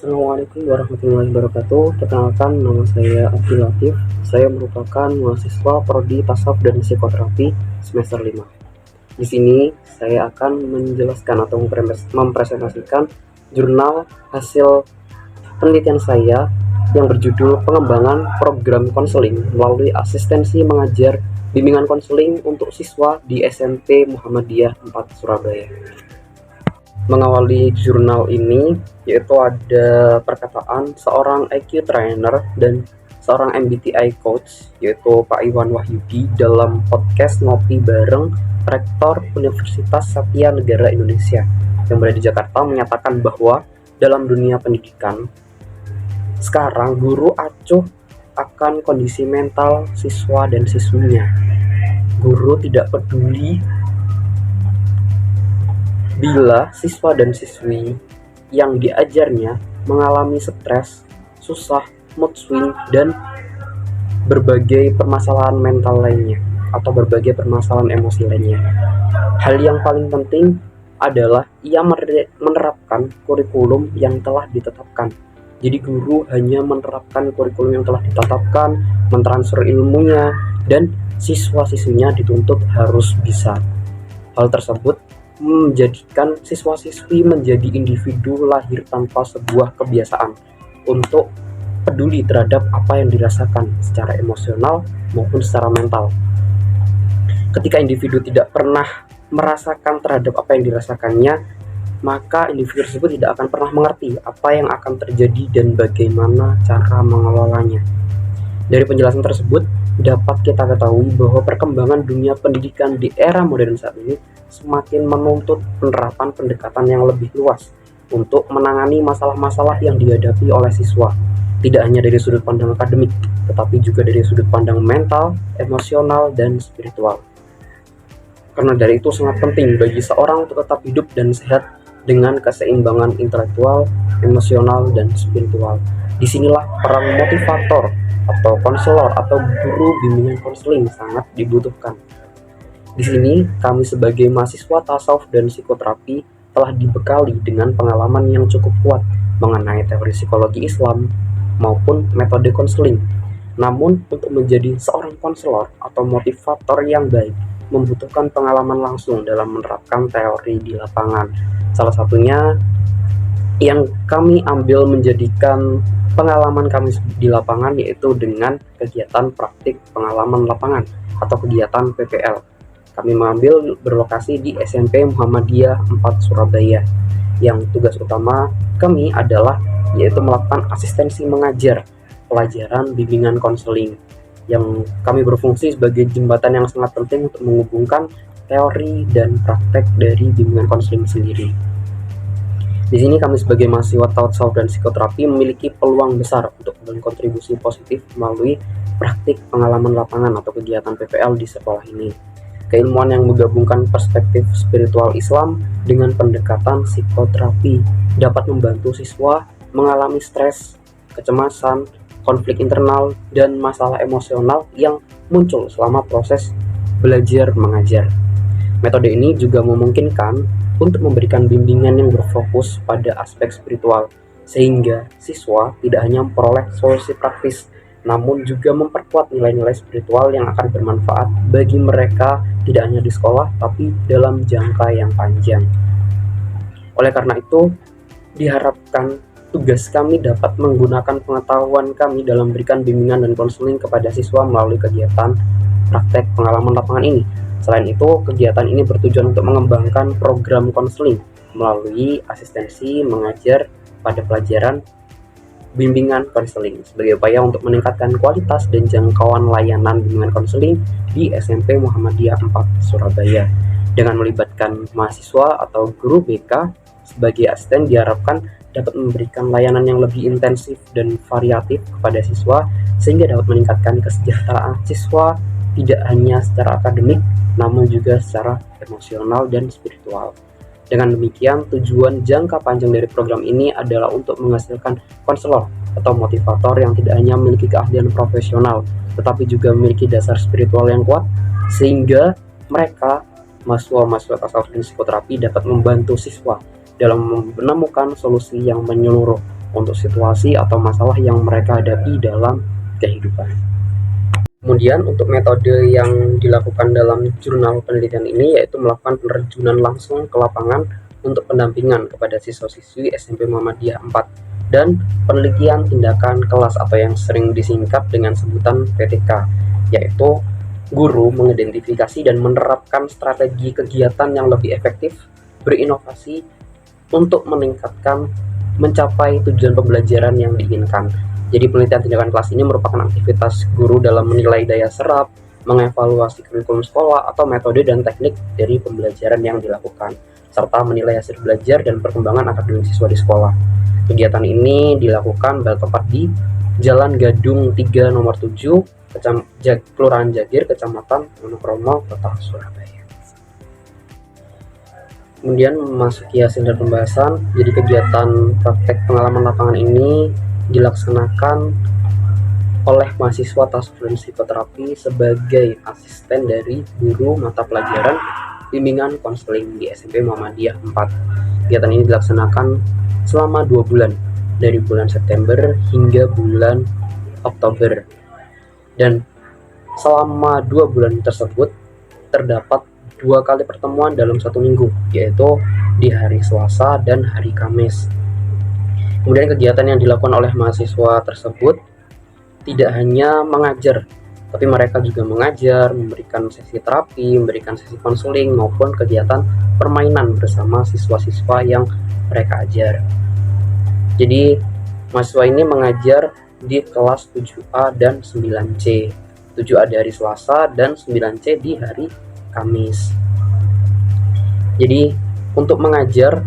Assalamualaikum warahmatullahi wabarakatuh. Perkenalkan, nama saya Abdul Latif. Saya merupakan mahasiswa Prodi Tasawuf dan Psikoterapi semester 5. Di sini saya akan menjelaskan atau mempresentasikan jurnal hasil penelitian saya yang berjudul Pengembangan Program Konseling melalui asistensi mengajar bimbingan konseling untuk siswa di SMP Muhammadiyah 4 Surabaya. Mengawali jurnal ini yaitu ada perkataan seorang IQ trainer dan seorang MBTI coach yaitu Pak Iwan Wahyudi dalam podcast Ngopi Bareng Rektor Universitas Satya Negara Indonesia yang berada di Jakarta menyatakan bahwa dalam dunia pendidikan sekarang guru acuh akan kondisi mental siswa dan siswinya. Guru tidak peduli bila siswa dan siswi yang diajarnya mengalami stres, susah, mood swing, dan berbagai permasalahan mental lainnya atau berbagai permasalahan emosi lainnya. Hal yang paling penting adalah ia menerapkan kurikulum yang telah ditetapkan. Jadi guru hanya menerapkan kurikulum yang telah ditetapkan, mentransfer ilmunya, dan siswa-siswinya dituntut harus bisa. Hal tersebut menjadikan siswa-siswi menjadi individu lahir tanpa sebuah kebiasaan untuk peduli terhadap apa yang dirasakan secara emosional maupun secara mental. Ketika individu tidak pernah merasakan terhadap apa yang dirasakannya, maka individu tersebut tidak akan pernah mengerti apa yang akan terjadi dan bagaimana cara mengelolanya. Dari penjelasan tersebut, dapat kita ketahui bahwa perkembangan dunia pendidikan di era modern saat ini semakin menuntut penerapan pendekatan yang lebih luas untuk menangani masalah-masalah yang dihadapi oleh siswa, tidak hanya dari sudut pandang akademik, tetapi juga dari sudut pandang mental, emosional, dan spiritual. Karena dari itu sangat penting bagi seorang untuk tetap hidup dan sehat dengan keseimbangan intelektual, emosional, dan spiritual. Disinilah peran motivator atau konselor atau guru bimbingan konseling sangat dibutuhkan. Di sini, kami sebagai mahasiswa tasawuf dan psikoterapi telah dibekali dengan pengalaman yang cukup kuat mengenai teori psikologi Islam maupun metode konseling. Namun, untuk menjadi seorang konselor atau motivator yang baik, membutuhkan pengalaman langsung dalam menerapkan teori di lapangan. Salah satunya yang kami ambil menjadikan pengalaman kami di lapangan yaitu dengan kegiatan praktik pengalaman lapangan atau kegiatan PPL. Kami mengambil berlokasi di SMP Muhammadiyah 4 Surabaya, yang tugas utama kami adalah yaitu melakukan asistensi mengajar pelajaran bimbingan konseling, yang kami berfungsi sebagai jembatan yang sangat penting untuk menghubungkan teori dan praktek dari bimbingan konseling sendiri. Di sini kami sebagai mahasiswa tasawuf dan psikoterapi memiliki peluang besar untuk berkontribusi positif melalui praktik pengalaman lapangan atau kegiatan PPL di sekolah ini. Keilmuan yang menggabungkan perspektif spiritual Islam dengan pendekatan psikoterapi dapat membantu siswa mengalami stres, kecemasan, konflik internal, dan masalah emosional yang muncul selama proses belajar mengajar. Metode ini juga memungkinkan untuk memberikan bimbingan yang berfokus pada aspek spiritual, sehingga siswa tidak hanya memperoleh solusi praktis, namun juga memperkuat nilai-nilai spiritual yang akan bermanfaat bagi mereka tidak hanya di sekolah, tapi dalam jangka yang panjang. Oleh karena itu, diharapkan tugas kami dapat menggunakan pengetahuan kami dalam memberikan bimbingan dan konseling kepada siswa melalui kegiatan praktek pengalaman lapangan ini. Selain itu, kegiatan ini bertujuan untuk mengembangkan program konseling melalui asistensi mengajar pada pelajaran bimbingan konseling sebagai upaya untuk meningkatkan kualitas dan jangkauan layanan bimbingan konseling di SMP Muhammadiyah 4 Surabaya. Dengan melibatkan mahasiswa atau guru BK sebagai asisten diharapkan dapat memberikan layanan yang lebih intensif dan variatif kepada siswa sehingga dapat meningkatkan kesejahteraan siswa tidak hanya secara akademik namun juga secara emosional dan spiritual. Dengan demikian, tujuan jangka panjang dari program ini adalah untuk menghasilkan konselor atau motivator yang tidak hanya memiliki keahlian profesional, tetapi juga memiliki dasar spiritual yang kuat, sehingga mereka, mahasiswa tasawuf dan psikoterapi, dapat membantu siswa dalam menemukan solusi yang menyeluruh untuk situasi atau masalah yang mereka hadapi dalam kehidupan. Kemudian untuk metode yang dilakukan dalam jurnal penelitian ini yaitu melakukan penerjunan langsung ke lapangan untuk pendampingan kepada siswa-siswi SMP Muhammadiyah 4 dan penelitian tindakan kelas atau yang sering disingkat dengan sebutan PTK, yaitu guru mengidentifikasi dan menerapkan strategi kegiatan yang lebih efektif, berinovasi untuk mencapai tujuan pembelajaran yang diinginkan. Jadi penelitian tindakan kelas ini merupakan aktivitas guru dalam menilai daya serap, mengevaluasi kurikulum sekolah atau metode dan teknik dari pembelajaran yang dilakukan, serta menilai hasil belajar dan perkembangan akademik siswa di sekolah. Kegiatan ini dilakukan bertempat di Jalan Gadung 3 nomor 7, Kelurahan Jagir, Kecamatan Wonokromo, Kota Surabaya. Kemudian memasuki hasil dan pembahasan. Jadi kegiatan praktek pengalaman lapangan ini dilaksanakan oleh mahasiswa Task Force Psikoterapi sebagai asisten dari guru mata pelajaran bimbingan konseling di SMP Muhammadiyah 4. Kegiatan ini dilaksanakan selama 2 bulan, dari bulan September hingga bulan Oktober. Dan selama 2 bulan tersebut terdapat 2 kali pertemuan dalam 1 minggu, yaitu di hari Selasa dan hari Kamis. Kemudian kegiatan yang dilakukan oleh mahasiswa tersebut tidak hanya mengajar, tapi mereka juga mengajar, memberikan sesi terapi, memberikan sesi konseling, maupun kegiatan permainan bersama siswa-siswa yang mereka ajar. Jadi mahasiswa ini mengajar di kelas 7A dan 9C. 7A di hari Selasa dan 9C di hari Kamis. Jadi untuk mengajar,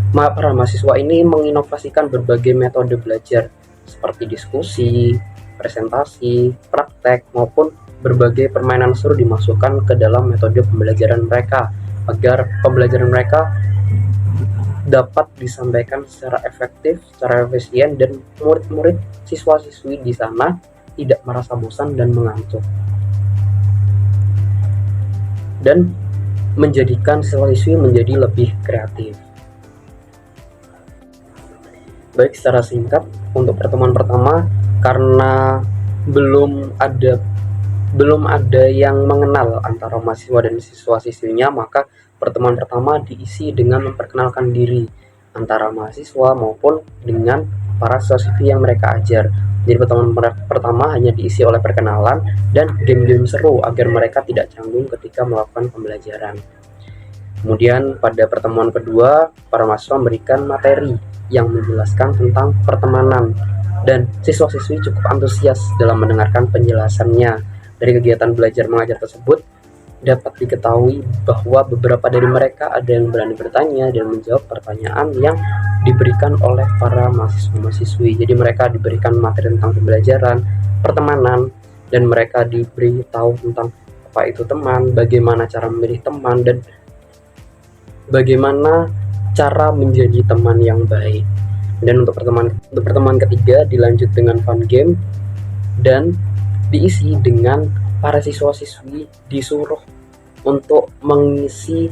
para mahasiswa ini menginovasikan berbagai metode belajar seperti diskusi, presentasi, praktek, maupun berbagai permainan seru dimasukkan ke dalam metode pembelajaran mereka agar pembelajaran mereka dapat disampaikan secara efektif, secara efisien, dan murid-murid siswa-siswi di sana tidak merasa bosan dan mengantuk, dan menjadikan siswa-siswi menjadi lebih kreatif. Baik, secara singkat untuk pertemuan pertama, karena belum ada yang mengenal antara mahasiswa dan siswa-siswinya, maka pertemuan pertama diisi dengan memperkenalkan diri antara mahasiswa maupun dengan para siswa-siswi yang mereka ajar. Jadi pertemuan pertama hanya diisi oleh perkenalan dan game-game seru agar mereka tidak canggung ketika melakukan pembelajaran. Kemudian pada pertemuan kedua, para mahasiswa memberikan materi yang menjelaskan tentang pertemanan, dan siswa-siswi cukup antusias dalam mendengarkan penjelasannya. Dari kegiatan belajar mengajar tersebut dapat diketahui bahwa beberapa dari mereka ada yang berani bertanya dan menjawab pertanyaan yang diberikan oleh para mahasiswa-mahasiswi. Jadi mereka diberikan materi tentang pembelajaran, pertemanan, dan mereka diberitahu tentang apa itu teman, bagaimana cara memilih teman, dan bagaimana cara menjadi teman yang baik. Dan untuk pertemuan ketiga dilanjut dengan fun game dan diisi dengan para siswa-siswi disuruh untuk mengisi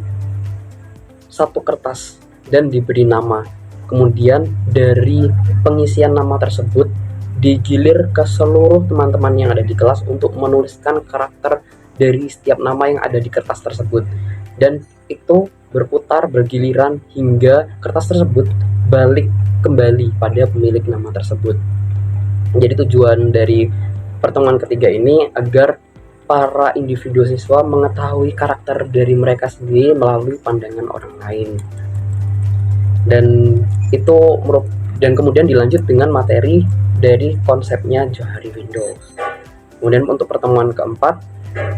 satu kertas dan diberi nama. Kemudian dari pengisian nama tersebut digilir ke seluruh teman-teman yang ada di kelas untuk menuliskan karakter dari setiap nama yang ada di kertas tersebut, dan itu berputar bergiliran hingga kertas tersebut balik kembali pada pemilik nama tersebut. Jadi tujuan dari pertemuan ketiga ini agar para individu siswa mengetahui karakter dari mereka sendiri melalui pandangan orang lain. Dan kemudian dilanjut dengan materi dari konsepnya Johari Windows. Kemudian untuk pertemuan keempat,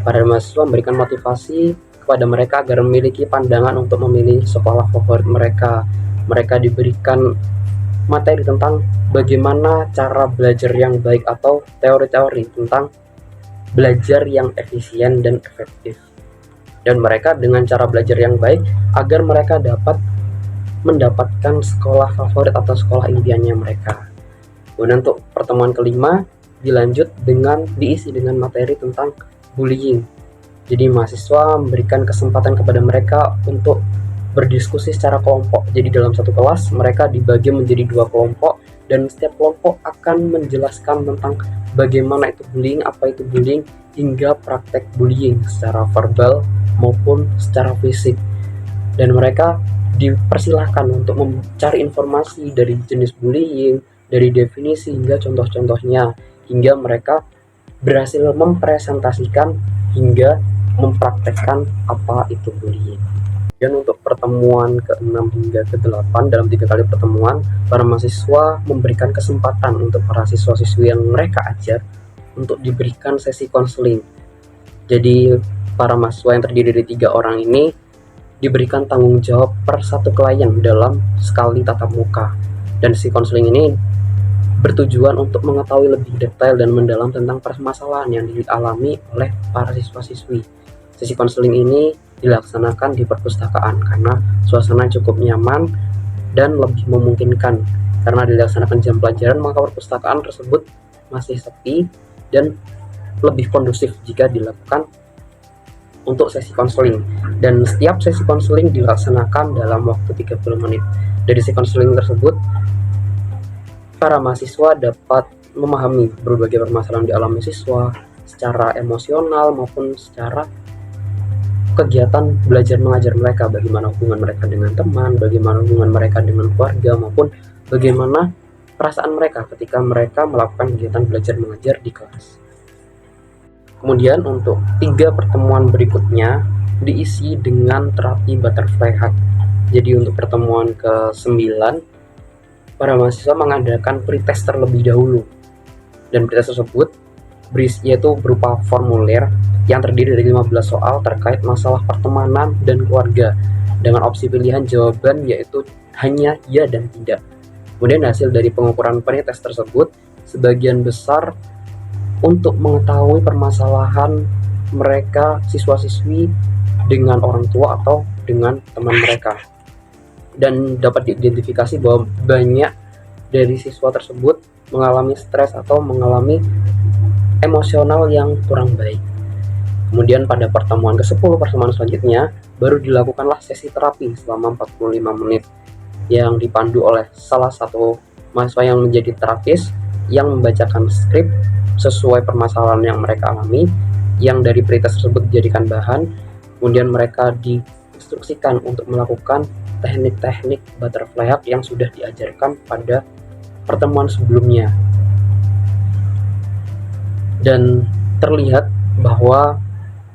para mahasiswa memberikan motivasi kepada mereka agar memiliki pandangan untuk memilih sekolah favorit mereka. Mereka diberikan materi tentang bagaimana cara belajar yang baik atau teori-teori tentang belajar yang efisien dan efektif. Dan mereka dengan cara belajar yang baik agar mereka dapat mendapatkan sekolah favorit atau sekolah impiannya mereka. Kemudian untuk pertemuan kelima diisi dengan materi tentang bullying. Jadi mahasiswa memberikan kesempatan kepada mereka untuk berdiskusi secara kelompok. Jadi dalam satu kelas mereka dibagi menjadi 2 kelompok, dan setiap kelompok akan menjelaskan tentang bagaimana itu bullying, apa itu bullying, hingga praktek bullying secara verbal maupun secara fisik. Dan mereka dipersilahkan untuk mencari informasi dari jenis bullying, dari definisi hingga contoh-contohnya, hingga mereka berhasil mempresentasikan hingga mempraktekkan apa itu bullying. Dan untuk pertemuan ke-6 hingga ke-8, dalam 3 kali pertemuan, para mahasiswa memberikan kesempatan untuk para siswa-siswi yang mereka ajar untuk diberikan sesi konseling. Jadi para mahasiswa yang terdiri dari 3 orang ini diberikan tanggung jawab per satu klien dalam sekali tatap muka. Dan sesi konseling ini bertujuan untuk mengetahui lebih detail dan mendalam tentang permasalahan yang dialami oleh para siswa-siswi. Sesi konseling ini dilaksanakan di perpustakaan karena suasana cukup nyaman dan lebih memungkinkan. Karena dilaksanakan jam pelajaran, maka perpustakaan tersebut masih sepi dan lebih kondusif jika dilakukan untuk sesi konseling. Dan setiap sesi konseling dilaksanakan dalam waktu 30 menit. Dari sesi konseling tersebut, para mahasiswa dapat memahami berbagai permasalahan dialami siswa secara emosional maupun secara kegiatan belajar mengajar mereka, bagaimana hubungan mereka dengan teman, bagaimana hubungan mereka dengan keluarga, maupun bagaimana perasaan mereka ketika mereka melakukan kegiatan belajar mengajar di kelas. Kemudian untuk 3 pertemuan berikutnya diisi dengan terapi butterfly hug. Jadi untuk pertemuan ke-9, para mahasiswa mengadakan pretest terlebih dahulu, dan pretest tersebut yaitu berupa formulir yang terdiri dari 15 soal terkait masalah pertemanan dan keluarga, dengan opsi pilihan jawaban yaitu hanya ya dan tidak. Kemudian hasil dari pengukuran pretest tersebut sebagian besar untuk mengetahui permasalahan mereka siswa-siswi dengan orang tua atau dengan teman mereka, dan dapat diidentifikasi bahwa banyak dari siswa tersebut mengalami stres atau mengalami emosional yang kurang baik. Kemudian pada pertemuan ke-10, pertemuan selanjutnya, baru dilakukanlah sesi terapi selama 45 menit yang dipandu oleh salah satu mahasiswa yang menjadi terapis yang membacakan skrip sesuai permasalahan yang mereka alami, yang dari pretest tersebut dijadikan bahan. Kemudian mereka diinstruksikan untuk melakukan teknik-teknik butterfly hug yang sudah diajarkan pada pertemuan sebelumnya. Dan terlihat bahwa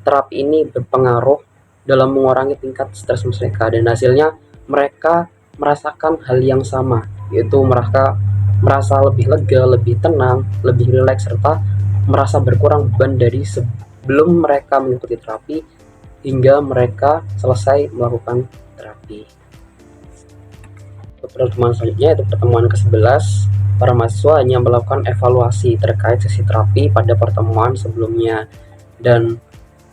terapi ini berpengaruh dalam mengurangi tingkat stres mereka, dan hasilnya mereka merasakan hal yang sama, yaitu mereka merasa lebih lega, lebih tenang, lebih rileks, serta merasa berkurang beban dari sebelum mereka mengikuti terapi hingga mereka selesai melakukan terapi. Pertemuan selanjutnya yaitu pertemuan ke-11, para mahasiswa hanya melakukan evaluasi terkait sesi terapi pada pertemuan sebelumnya, dan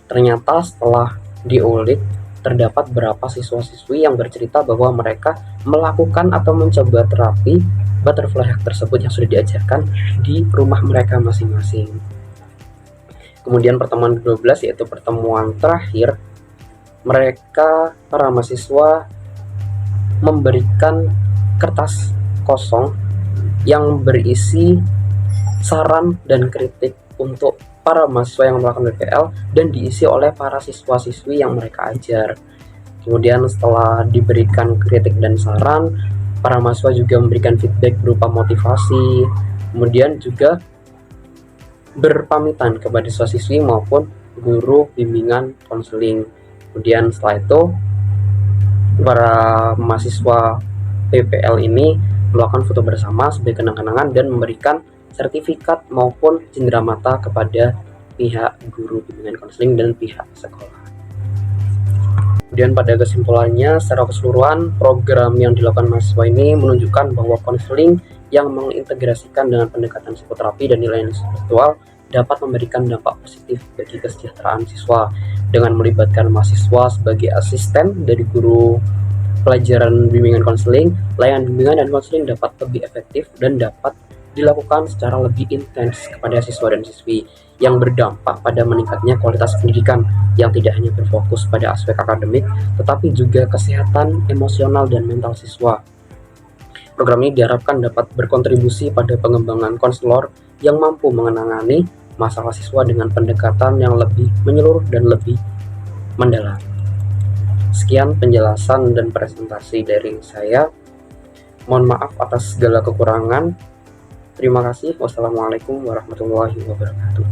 ternyata setelah diulik terdapat beberapa siswa-siswi yang bercerita bahwa mereka melakukan atau mencoba terapi butterfly hug tersebut yang sudah diajarkan di rumah mereka masing-masing. Kemudian pertemuan ke-12 yaitu pertemuan terakhir, mereka para mahasiswa memberikan kertas kosong yang berisi saran dan kritik untuk para mahasiswa yang melakukan PPL dan diisi oleh para siswa-siswi yang mereka ajar. Kemudian setelah diberikan kritik dan saran, para mahasiswa juga memberikan feedback berupa motivasi, kemudian juga berpamitan kepada siswa-siswi maupun guru bimbingan konseling. Kemudian setelah itu para mahasiswa PPL ini melakukan foto bersama sebagai kenang-kenangan dan memberikan sertifikat maupun cenderamata kepada pihak guru bimbingan konseling dan pihak sekolah. Kemudian pada kesimpulannya, secara keseluruhan program yang dilakukan mahasiswa ini menunjukkan bahwa konseling yang mengintegrasikan dengan pendekatan psikoterapi dan nilai-nilai spiritual dapat memberikan dampak positif bagi kesejahteraan siswa dengan melibatkan mahasiswa sebagai asisten dari guru pelajaran bimbingan konseling. Layanan bimbingan dan konseling dapat lebih efektif dan dapat dilakukan secara lebih intens kepada siswa dan siswi yang berdampak pada meningkatnya kualitas pendidikan yang tidak hanya berfokus pada aspek akademik tetapi juga kesehatan emosional dan mental siswa. Program ini diharapkan dapat berkontribusi pada pengembangan konselor yang mampu menangani masalah siswa dengan pendekatan yang lebih menyeluruh dan lebih mendalam. Sekian penjelasan dan presentasi dari saya. Mohon maaf atas segala kekurangan. Terima kasih. Wassalamualaikum warahmatullahi wabarakatuh.